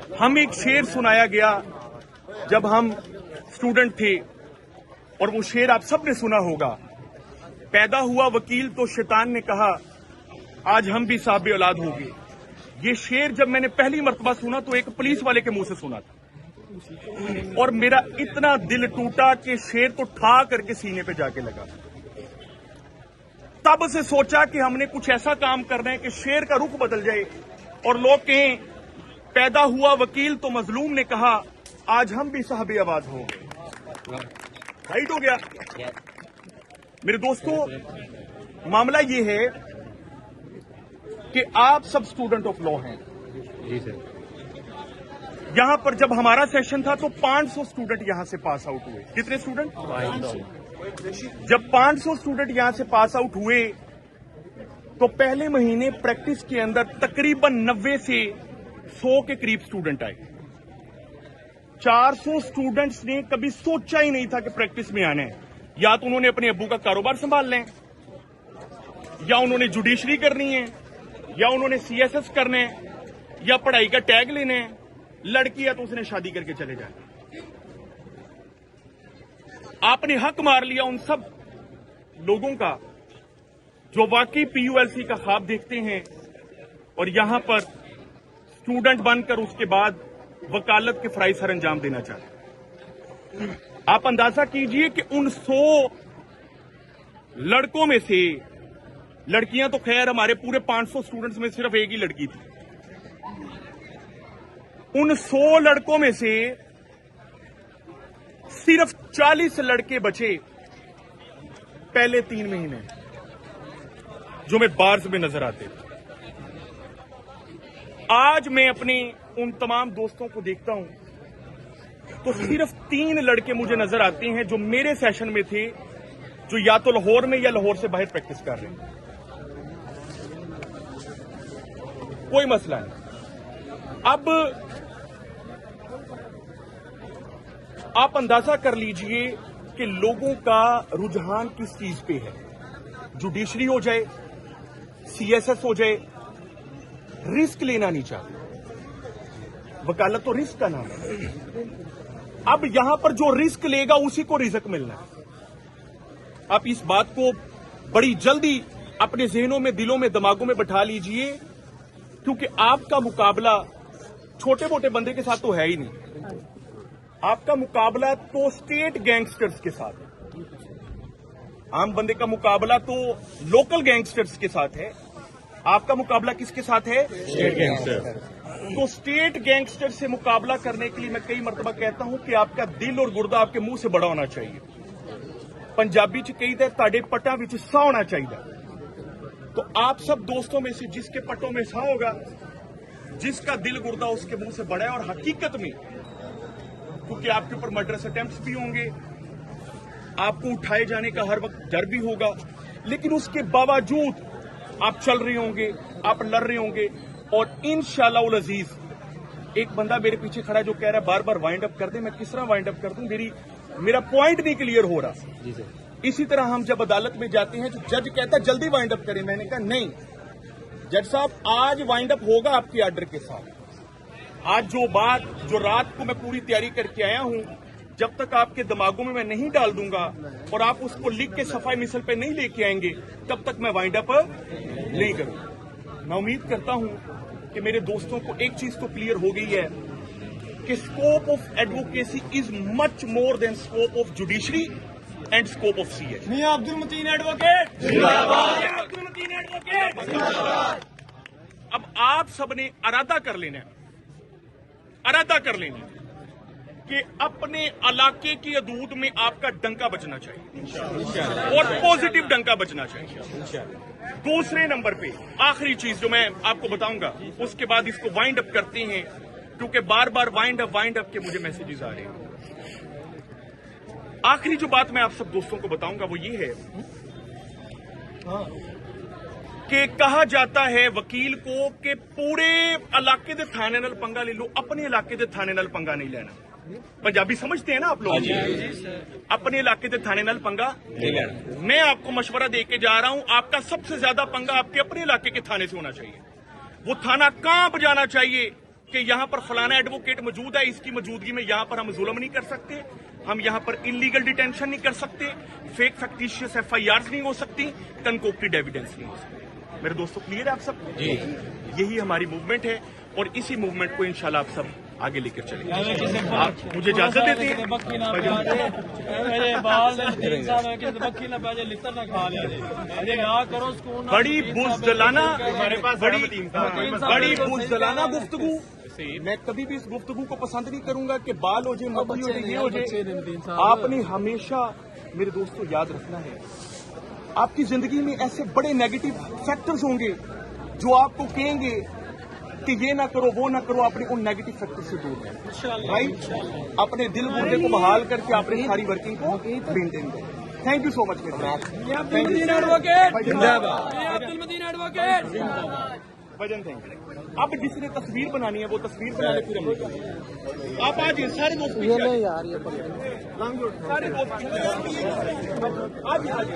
हमें एक शेर सुनाया गया जब हम स्टूडेंट थे, और वो शेर आप सब ने सुना होगा। पैदा हुआ वकील तो शैतान ने कहा आज हम भी साहिब औलाद होंगे। ये शेर जब मैंने पहली मर्तबा सुना तो एक पुलिस वाले के मुंह से सुना था, और मेरा इतना दिल टूटा कि शेर तो ठा करके सीने पे जाके लगा। तब से सोचा कि हमने कुछ ऐसा काम करना है कि शेर का रुख बदल जाए और लोग कहें पैदा हुआ वकील तो मजलूम ने कहा आज हम भी साहिब आवाज होंगे। राइट हो गया। मेरे दोस्तों, मामला ये है कि आप सब स्टूडेंट ऑफ लॉ हैं। जी सर। यहां पर जब हमारा सेशन था तो 500 स्टूडेंट यहां से पास आउट हुए। कितने स्टूडेंट? 500। जब 500 स्टूडेंट यहां से पास आउट हुए तो पहले महीने प्रैक्टिस के अंदर तकरीबन 90 से 100 के करीब स्टूडेंट आए। 400 स्टूडेंट्स ने कभी सोचा ही नहीं था कि प्रैक्टिस में आना है। या तो उन्होंने अपने अब्बू का कारोबार संभालना है, या उन्होंने जुडिशरी करनी है, या उन्होंने सीएसएस करना है, या पढ़ाई का टैग लेना है। लड़की है तो उसने शादी करके चले जाना। आपने हक मार लिया उन सब लोगों का जो वाकई पीयूएलसी का ख्वाब देखते हैं और यहां पर स्टूडेंट बनकर उसके बाद वकालत के फराइज सर अंजाम देना चाहते हैं। आप अंदाजा कीजिए कि उन 100 लड़कों में से, लड़कियां तो खैर हमारे पूरे 500 स्टूडेंट्स में सिर्फ एक ही लड़की थी, उन 100 लड़कों में से सिर्फ 40 लड़के बचे पहले 3 महीने जो मैं बार्स में नजर आते थे। आज मैं अपने उन तमाम दोस्तों को देखता हूं तो सिर्फ 3 लड़के मुझे नजर आते हैं जो मेरे सेशन में थे, जो या तो लाहौर में या लाहौर से बाहर प्रैक्टिस कर रहे हैं। कोई मसला नहीं। अब आप अंदाजा कर लीजिए कि लोगों का रुझान किस चीज पे है। जुडिशरी हो जाए, सीएसएस हो जाए, रिस्क लेना नहीं चाहते। वकालत तो रिस्क का नाम है। अब यहां पर जो रिस्क लेगा उसी को रिजक मिलना है। आप इस बात को बड़ी जल्दी अपने जहनों में, दिलों में, दिमागों में बैठा लीजिए, क्योंकि आपका मुकाबला छोटे मोटे बंदे के साथ तो है ही नहीं। आपका मुकाबला तो स्टेट गैंगस्टर्स के साथ है। आम बंदे का मुकाबला तो लोकल गैंगस्टर्स के साथ है। आपका मुकाबला किसके साथ है? State gangster. तो स्टेट गैंगस्टर से मुकाबला करने के लिए मैं कई मरतबा कहता हूं कि आपका दिल और गुर्दा आपके मुंह से बड़ा होना चाहिए। पंजाबी च कही ताड़े पट्टा विच सा होना चाहिए। तो आप सब दोस्तों में से जिसके पट्टों में सा होगा, जिसका दिल गुर्दा उसके मुंह से बड़ा है, और हकीकत में क्योंकि आपके ऊपर मर्डरस अटेम्प्ट्स भी होंगे, आपको उठाए जाने का हर वक्त डर भी होगा, लेकिन उसके बावजूद आप चल रहे होंगे, आप लड़ रहे होंगे। और इंशाअल्लाह उल अजीज एक बंदा मेरे पीछे खड़ा जो कह रहा है बार बार वाइंड अप कर दे। मैं किस तरह वाइंड अप कर दूं? मेरा पॉइंट नहीं क्लियर हो रहा। जी सर। इसी तरह हम जब अदालत में जाते हैं तो जज कहता है जल्दी वाइंड अप करें। मैंने कहा नहीं जज साहब, आज वाइंड अप होगा आपके आर्डर के साथ। आज जो रात को मैं पूरी तैयारी करके आया हूं, जब तक आपके दिमागों में मैं नहीं डाल दूंगा और आप उसको लिख के सफाई मिसल पे नहीं लेके आएंगे, तब तक मैं वाइंड अप नहीं करूंगा। मैं उम्मीद करता हूं कि मेरे दोस्तों को एक चीज तो क्लियर हो गई है कि scope of advocacy is much more than scope of judiciary and scope of CH. Mian Abdul Mateen advocate जिंदाबाद। अब्दुल मतीन एडवोकेट जिंदाबाद। अब आप सबने इरादा कर लेना कि अपने इलाके की हदूद में आपका डंका बजना चाहिए और पॉजिटिव डंका बजना चाहिए। दूसरे नंबर पे आखिरी चीज जो मैं आपको बताऊंगा, उसके बाद इसको वाइंड अप करते हैं, क्योंकि बार बार वाइंड अप के मुझे मैसेजेस आ रहे हैं। आखिरी जो बात मैं आप सब दोस्तों को बताऊंगा वो ये है कि कहा जाता है वकील को कि पूरे इलाके दे थाने नाल पंगा ले लो, अपने इलाके दे थाने नाल पंगा नहीं लेना। पंजाबी समझते हैं ना आप लोग? अपने इलाके दे थाने नाल पंगा नहीं लेना। मैं आपको मशवरा दे के जा रहा हूं, आपका सबसे ज्यादा पंगा आपके अपने इलाके के थाने से होना चाहिए। वो थाना कहां बजाना चाहिए کہ یہاں پر فلانا ایڈوکیٹ موجود ہے, اس کی موجودگی میں یہاں پر ہم ظلم نہیں کر سکتے, ہم یہاں پر انلیگل ڈیٹینشن نہیں کر سکتے, فیک فیکٹیشیس FIRs نہیں ہو سکتی, کنکوکٹڈ ایویڈنس نہیں ہو سکتی. میرے دوستوں کلیئر ہے آپ سب؟ جی. یہی ہماری موومنٹ ہے اور اسی موومنٹ کو انشاءاللہ آپ سب آگے لے کر چلیں گے. آپ مجھے اجازت دیتے ہیں؟ بڑی بزدلانہ گفتگو, میں کبھی بھی اس گفتگو کو پسند نہیں کروں گا کہ بال ہو جائے, مبنی ہو جائے, یہ ہو جائے. آپ نے ہمیشہ میرے دوستوں یاد رکھنا ہے, آپ کی زندگی میں ایسے بڑے نیگیٹو فیکٹرز ہوں گے جو آپ کو کہیں گے کہ یہ نہ کرو وہ نہ کرو, اپنے ان نیگیٹو فیکٹر سے دور رہیں, رائٹ. اپنے دل گردے کو بحال کر کے اپنی ساری ورکنگ کو مینٹین کریں. Thank you so much bhajan. Thank you. اب جس نے تصویر بنانی ہے وہ تصویر بنا لے, پھر ہم نکلیں. آپ آ جائیں سارے دوست, سارے دوست آ جائیں.